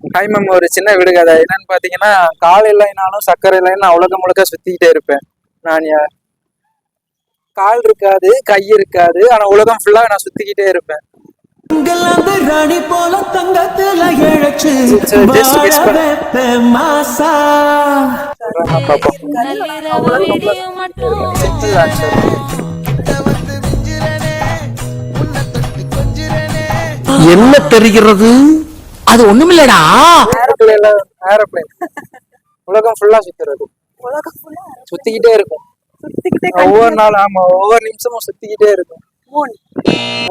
Hi ma'am, ஒரு சின்ன விடுகதை. என்னன்னு பாத்தீங்கன்னா, கால் இல்லைனாலும் சக்கரை இல்லைன்னு உலகம் முழுக்க சுத்திக்கிட்டே இருப்பேன். நான் யார்? கால் இருக்காது, கை இருக்காது, ஆனா உலகம் ஃபுல்லா நான் சுத்திக்கிட்டே இருப்பேன். ராணி போல தங்கத்துல இழைச்சு ஜஸ்ட் மிஸ் பண்ண மாசா பாப்போம். Simple answer. என்ன தெரிகிறது? அது ஒண்ணுமில்லடா. ஏரோப்ளேன். உலகம் ஃபுல்லா சுத்துறது. சுத்திக்கிட்டே இருக்கும். ஒவ்வொரு நாள், ஆமா, ஒவ்வொரு நிமிஷமும் சுத்திக்கிட்டே இருக்கும்.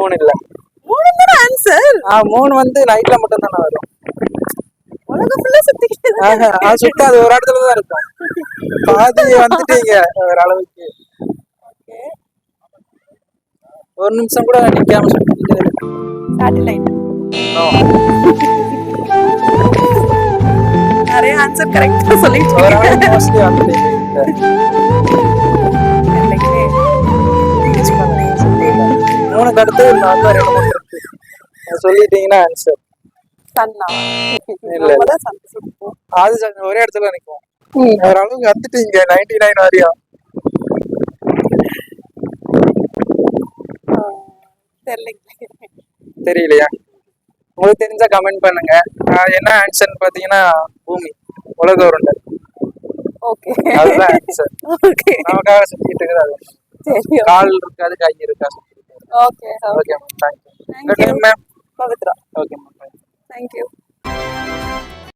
மூணு இல்ல. மூணு வந்து நைட்ல மட்டும் தானே வரும். சுத்தாது, ஒரு இடத்துல தான் இருக்கும். பாதி வந்துட்டீங்க ஒரு அளவுக்கு. ஒரு நிமிஷம் கூட நிக்காம சுத்திக்கிட்டே இருக்கும். நிறைய ஆன்சர் கரெக்டா சொல்லிட்டு மோஸ்ட்லி வந்துட்டீங்க. மூணுக்கு அடுத்து நான் தான் ரெண்டு மூணு இருக்கு. சொல்லிட்டீங்கன்னா ஆன்சர். இல்ல அது ஒரே இடத்துல நிக்கும். ஒரு அளவுக்கு வந்துட்டீங்க 99 வரையும். தெரியலையா? உங்களுக்கு தெரிஞ்சா கமெண்ட் பண்ணுங்க. என்ன ஆன்சர்னு பாத்தீங்கன்னா பூமி, உலக உருண்டை. அதுதான் ஆன்சர். நமக்காக சுத்திட்டு இருக்குது. கால் இருக்காது, கை இருக்கா. Okay ma'am, thank you. Ma'am Pavithra. Okay ma'am, thank you.